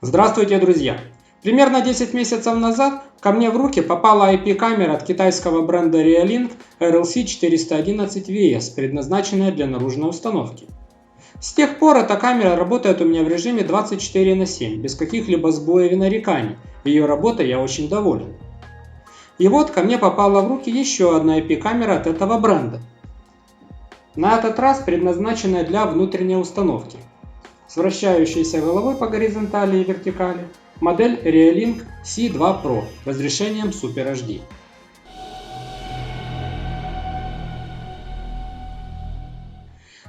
Здравствуйте, друзья! Примерно 10 месяцев назад ко мне в руки попала IP-камера от китайского бренда Realink RLC411VS, предназначенная для наружной установки. С тех пор эта камера работает у меня в режиме 24/7, без каких-либо сбоев и нареканий. Ее работой я очень доволен. И вот ко мне попала в руки еще одна IP-камера от этого бренда. На этот раз предназначенная для внутренней установки. С вращающейся головой по горизонтали и вертикали, модель Realink C2 Pro разрешением Super HD.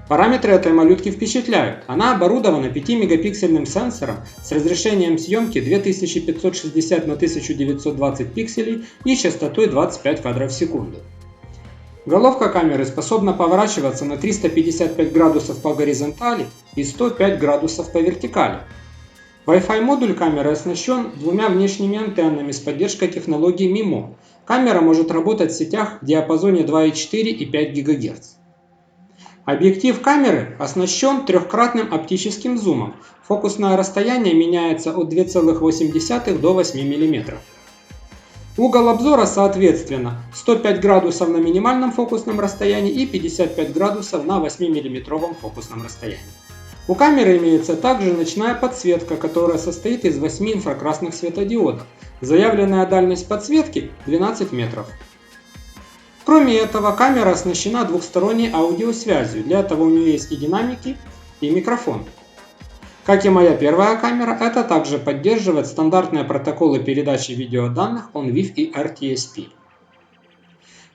Параметры этой малютки впечатляют. Она оборудована 5-мегапиксельным сенсором с разрешением съемки 2560 на 1920 пикселей и частотой 25 кадров в секунду. Головка камеры способна поворачиваться на 355 градусов по горизонтали и 105 градусов по вертикали. Wi-Fi модуль камеры оснащен двумя внешними антеннами с поддержкой технологии MIMO. Камера может работать в сетях в диапазоне 2,4 и 5 ГГц. Объектив камеры оснащен трехкратным оптическим зумом. Фокусное расстояние меняется от 2,8 до 8 мм. Угол обзора соответственно 105 градусов на минимальном фокусном расстоянии и 55 градусов на 8-мм фокусном расстоянии. У камеры имеется также ночная подсветка, которая состоит из 8 инфракрасных светодиодов. Заявленная дальность подсветки 12 метров. Кроме этого, камера оснащена двухсторонней аудиосвязью. Для этого у нее есть и динамики, и микрофон. Как и моя первая камера, это также поддерживает стандартные протоколы передачи видеоданных ONVIF и RTSP.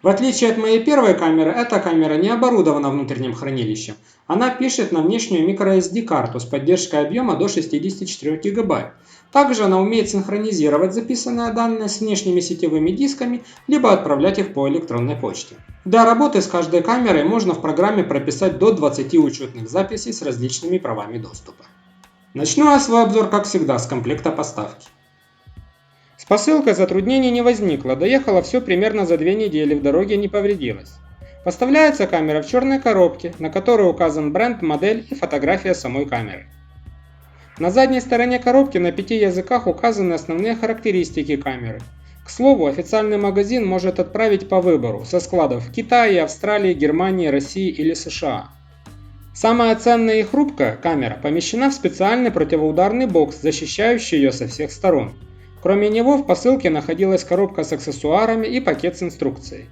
В отличие от моей первой камеры, эта камера не оборудована внутренним хранилищем. Она пишет на внешнюю microSD карту с поддержкой объема до 64 ГБ. Также она умеет синхронизировать записанные данные с внешними сетевыми дисками, либо отправлять их по электронной почте. Для работы с каждой камерой можно в программе прописать до 20 учетных записей с различными правами доступа. Начну я свой обзор, как всегда, с комплекта поставки. С посылкой затруднений не возникло, доехало все примерно за 2 недели, в дороге не повредилось. Поставляется камера в черной коробке, на которой указан бренд, модель и фотография самой камеры. На задней стороне коробки на 5 языках указаны основные характеристики камеры. К слову, официальный магазин может отправить по выбору со складов в Китае, Австралии, Германии, России или США. Самая ценная и хрупкая камера помещена в специальный противоударный бокс, защищающий ее со всех сторон. Кроме него в посылке находилась коробка с аксессуарами и пакет с инструкцией.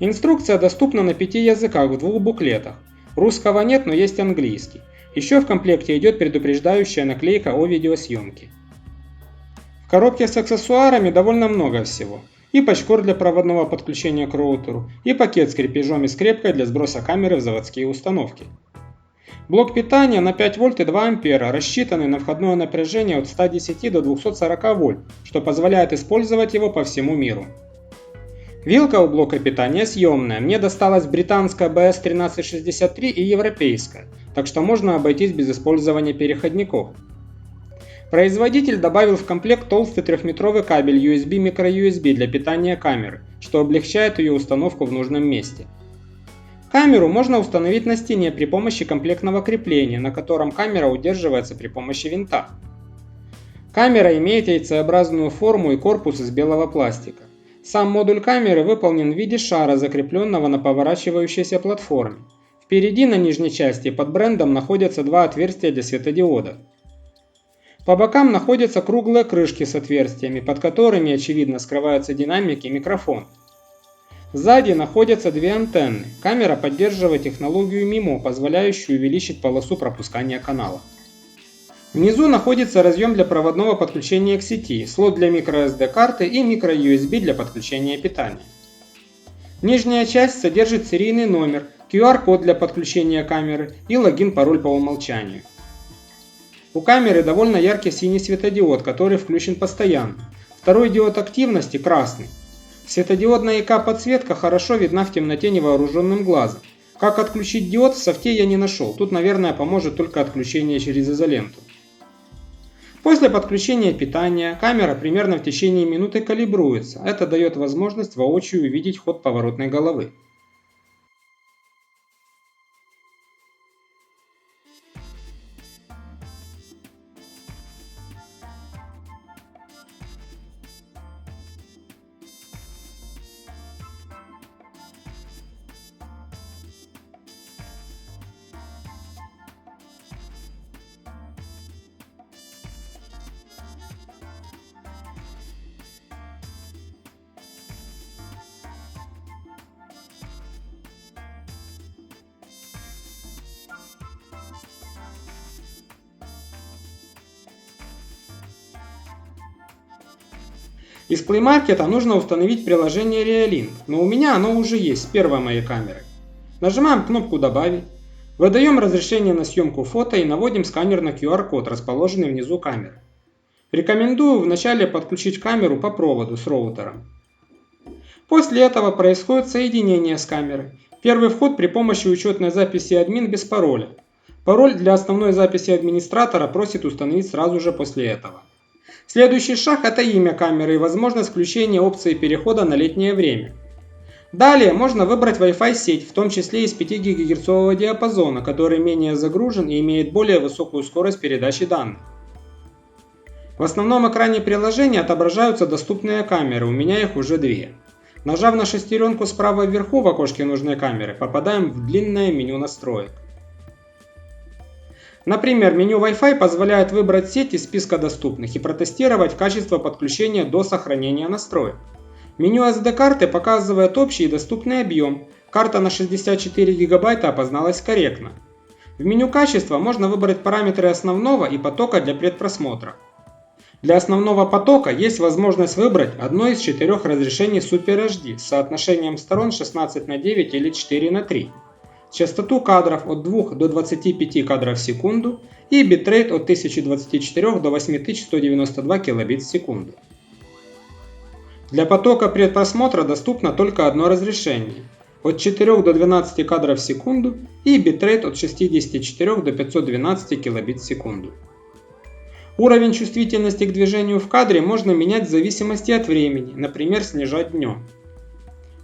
Инструкция доступна на 5 языках в 2 буклетах. Русского нет, но есть английский. Еще в комплекте идет предупреждающая наклейка о видеосъемке. В коробке с аксессуарами довольно много всего. И пачкор для проводного подключения к роутеру, и пакет с крепежом и скрепкой для сброса камеры в заводские установки. Блок питания на 5 вольт и 2 ампера, рассчитанный на входное напряжение от 110 до 240 вольт, что позволяет использовать его по всему миру. Вилка у блока питания съемная, мне досталась британская BS1363 и европейская, так что можно обойтись без использования переходников. Производитель добавил в комплект толстый 3-метровый кабель USB microUSB для питания камеры, что облегчает ее установку в нужном месте. Камеру можно установить на стене при помощи комплектного крепления, на котором камера удерживается при помощи винта. Камера имеет яйцеобразную форму и корпус из белого пластика. Сам модуль камеры выполнен в виде шара, закрепленного на поворачивающейся платформе. Впереди на нижней части под брендом находятся 2 отверстия для светодиодов. По бокам находятся круглые крышки с отверстиями, под которыми очевидно скрываются динамики и микрофон. Сзади находятся 2 антенны. Камера поддерживает технологию MIMO, позволяющую увеличить полосу пропускания канала. Внизу находится разъем для проводного подключения к сети, слот для microSD карты и microUSB для подключения питания. Нижняя часть содержит серийный номер, QR-код для подключения камеры и логин-пароль по умолчанию. У камеры довольно яркий синий светодиод, который включен постоянно. Второй диод активности красный. Светодиодная ИК-подсветка хорошо видна в темноте невооруженным глазом. Как отключить диод в софте я не нашел, тут, наверное, поможет только отключение через изоленту. После подключения питания камера примерно в течение минуты калибруется, это дает возможность воочию увидеть ход поворотной головы. Из Play Market нужно установить приложение Realink, но у меня оно уже есть с первой моей камеры. Нажимаем кнопку «Добавить», выдаем разрешение на съемку фото и наводим сканер на QR-код, расположенный внизу камеры. Рекомендую вначале подключить камеру по проводу с роутером. После этого происходит соединение с камерой. Первый вход при помощи учетной записи админ без пароля. Пароль для основной записи администратора просит установить сразу же после этого. Следующий шаг – это имя камеры и возможность включения опции перехода на летнее время. Далее можно выбрать Wi-Fi сеть, в том числе из 5 ГГц диапазона, который менее загружен и имеет более высокую скорость передачи данных. В основном экране приложения отображаются доступные камеры, у меня их уже 2. Нажав на шестеренку справа вверху в окошке нужной камеры, попадаем в длинное меню настроек. Например, меню Wi-Fi позволяет выбрать сеть из списка доступных и протестировать качество подключения до сохранения настроек. Меню SD-карты показывает общий и доступный объем. Карта на 64 ГБ опозналась корректно. В меню качества можно выбрать параметры основного и потока для предпросмотра. Для основного потока есть возможность выбрать одно из 4 разрешений Super HD с соотношением сторон 16:9 или 4:3, частоту кадров от 2 до 25 кадров в секунду и битрейт от 1024 до 8192 кбит в секунду. Для потока предпросмотра доступно только одно разрешение – от 4 до 12 кадров в секунду и битрейт от 64 до 512 кбит в секунду. Уровень чувствительности к движению в кадре можно менять в зависимости от времени, например, снижать днем.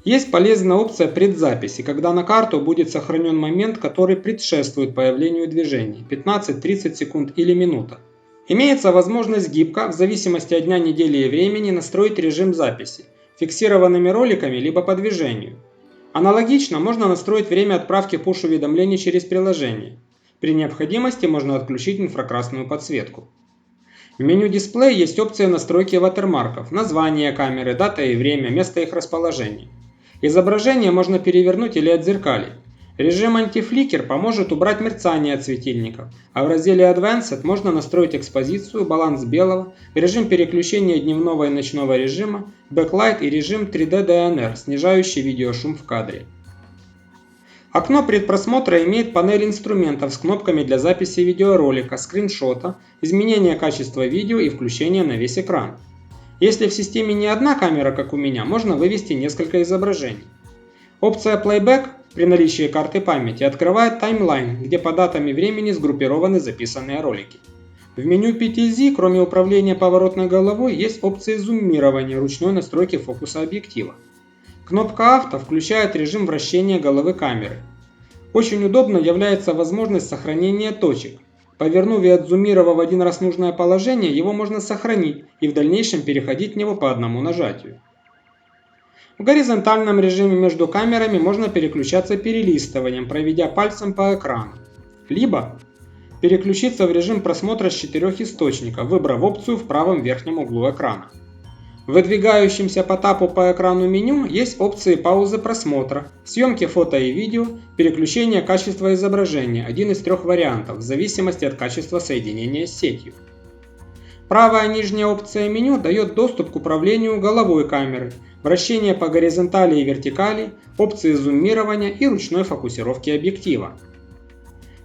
Есть полезная опция предзаписи, когда на карту будет сохранен момент, который предшествует появлению движения – 15-30 секунд или минута. Имеется возможность гибко, в зависимости от дня, недели и времени, настроить режим записи, фиксированными роликами либо по движению. Аналогично можно настроить время отправки push-уведомлений через приложение. При необходимости можно отключить инфракрасную подсветку. В меню дисплея есть опция настройки ватермарков, название камеры, дата и время, место их расположения. Изображение можно перевернуть или отзеркалить. Режим антифликер поможет убрать мерцание от светильников, а в разделе Advanced можно настроить экспозицию, баланс белого, режим переключения дневного и ночного режима, бэклайт и режим 3D DNR, снижающий видеошум в кадре. Окно предпросмотра имеет панель инструментов с кнопками для записи видеоролика, скриншота, изменения качества видео и включения на весь экран. Если в системе не одна камера, как у меня, можно вывести несколько изображений. Опция Playback при наличии карты памяти открывает таймлайн, где по датам и времени сгруппированы записанные ролики. В меню PTZ, кроме управления поворотной головой, есть опции зумирования, ручной настройки фокуса объектива. Кнопка «Авто» включает режим вращения головы камеры. Очень удобно является возможность сохранения точек. Повернув и отзумировав один раз нужное положение, его можно сохранить и в дальнейшем переходить в него по одному нажатию. В горизонтальном режиме между камерами можно переключаться перелистыванием, проведя пальцем по экрану. Либо переключиться в режим просмотра с 4 источников, выбрав опцию в правом верхнем углу экрана. В выдвигающемся по тапу по экрану меню есть опции паузы просмотра, съемки фото и видео, переключения качества изображения, один из 3 вариантов, в зависимости от качества соединения с сетью. Правая нижняя опция меню дает доступ к управлению головой камеры, вращение по горизонтали и вертикали, опции зумирования и ручной фокусировки объектива.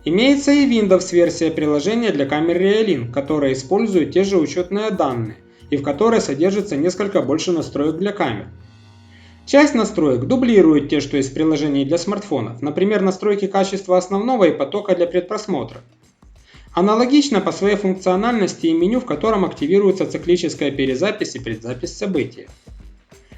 Имеется и Windows версия приложения для камер Realink, которая использует те же учетные данные и в которой содержится несколько больше настроек для камер. Часть настроек дублирует те, что есть в приложении для смартфонов, например, настройки качества основного и потока для предпросмотра. Аналогично по своей функциональности и меню, в котором активируется циклическая перезапись и предзапись события.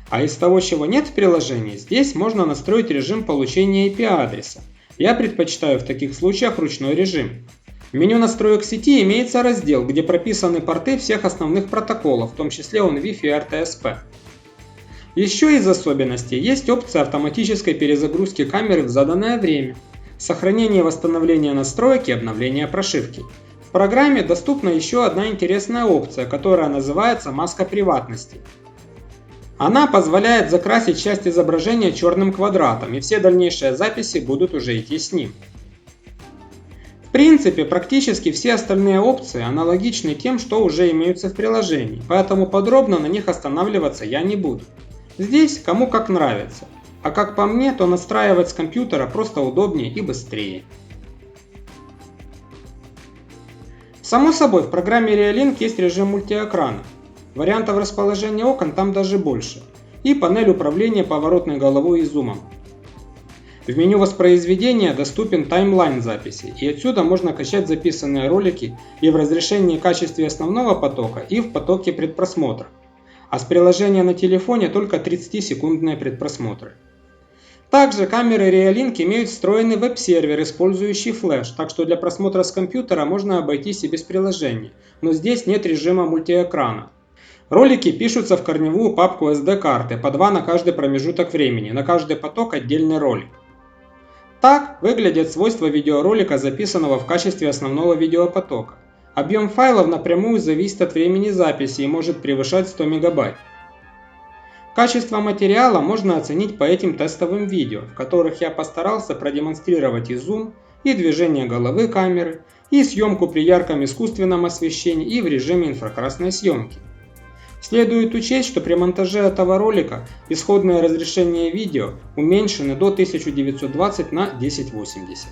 А из того, чего нет в приложении, здесь можно настроить режим получения IP-адреса. Я предпочитаю в таких случаях ручной режим. В меню настроек сети имеется раздел, где прописаны порты всех основных протоколов, в том числе Wi-Fi и RTSP. Еще из особенностей есть опция автоматической перезагрузки камеры в заданное время, сохранение и восстановление настроек и обновление прошивки. В программе доступна еще одна интересная опция, которая называется «Маска приватности». Она позволяет закрасить часть изображения черным квадратом, и все дальнейшие записи будут уже идти с ним. В В принципе, практически все остальные опции аналогичны тем, что уже имеются в приложении, поэтому подробно на них останавливаться я не буду. Здесь кому как нравится, а как по мне, то настраивать с компьютера просто удобнее и быстрее. Само собой, в программе Reolink есть режим мультиэкрана. Вариантов расположения окон там даже больше. И панель управления поворотной головой и зумом. В меню воспроизведения доступен таймлайн записи, и отсюда можно качать записанные ролики и в разрешении и качестве основного потока, и в потоке предпросмотра. А с приложения на телефоне только 30-секундные предпросмотры. Также камеры Reolink имеют встроенный веб-сервер, использующий флеш, так что для просмотра с компьютера можно обойтись и без приложения, но здесь нет режима мультиэкрана. Ролики пишутся в корневую папку SD-карты, по 2 на каждый промежуток времени, на каждый поток отдельный ролик. Так выглядят свойства видеоролика, записанного в качестве основного видеопотока. Объем файлов напрямую зависит от времени записи и может превышать 100 мегабайт. Качество материала можно оценить по этим тестовым видео, в которых я постарался продемонстрировать и зум, и движение головы камеры, и съемку при ярком искусственном освещении, и в режиме инфракрасной съемки. Следует учесть, что при монтаже этого ролика исходное разрешение видео уменьшено до 1920 на 1080.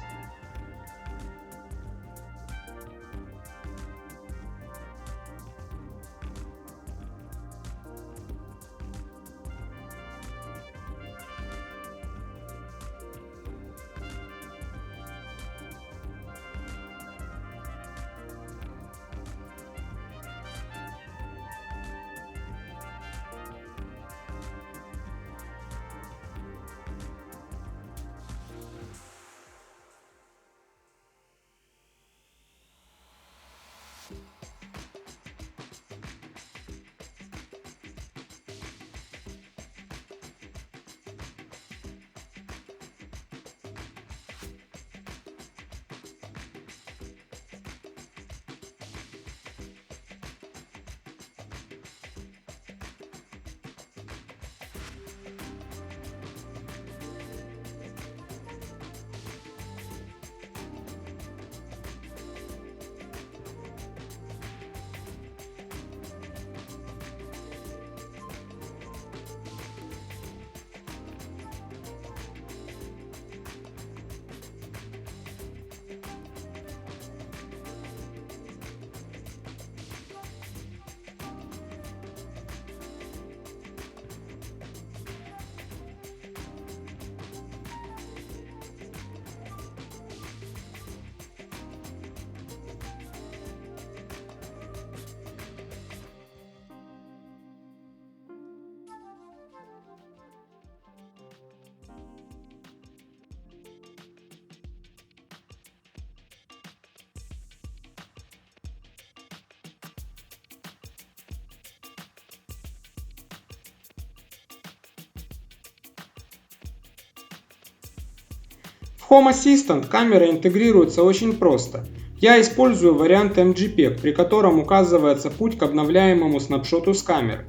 В Home Assistant камера интегрируется очень просто. Я использую вариант MGPEG, при котором указывается путь к обновляемому снапшоту с камеры.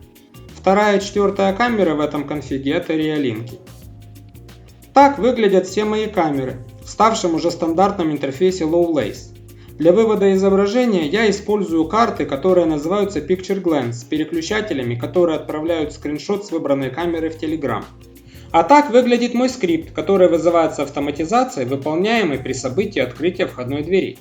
Вторая и четвертая камеры в этом конфиге это Reolink. Так выглядят все мои камеры в ставшем уже стандартном интерфейсе Lovelace. Для вывода изображения я использую карты, которые называются Picture Glance, с переключателями, которые отправляют скриншот с выбранной камеры в Telegram. А так выглядит мой скрипт, который вызывается автоматизацией, выполняемой при событии открытия входной двери.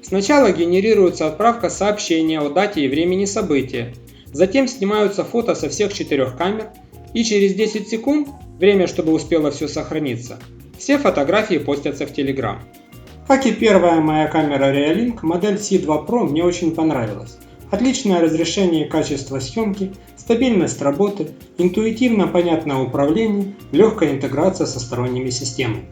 Сначала генерируется отправка сообщения о дате и времени события, затем снимаются фото со всех 4 камер, и через 10 секунд, время чтобы успело все сохраниться, все фотографии постятся в Telegram. Как и первая моя камера Reolink, модель C2 Pro мне очень понравилась. Отличное разрешение и качество съемки, стабильность работы, интуитивно понятное управление, легкая интеграция со сторонними системами.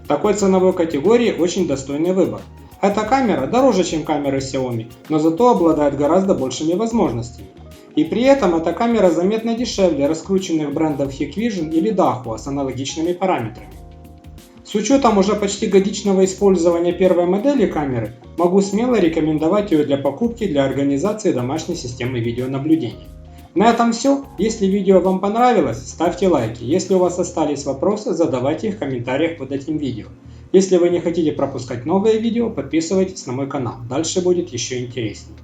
В такой ценовой категории очень достойный выбор. Эта камера дороже, чем камеры Xiaomi, но зато обладает гораздо большими возможностями. И при этом эта камера заметно дешевле раскрученных брендов Hikvision или Dahua с аналогичными параметрами. С учетом уже почти годичного использования первой модели камеры, могу смело рекомендовать ее для покупки для организации домашней системы видеонаблюдения. На этом все. Если видео вам понравилось, ставьте лайки. Если у вас остались вопросы, задавайте их в комментариях под этим видео. Если вы не хотите пропускать новые видео, подписывайтесь на мой канал, дальше будет еще интереснее.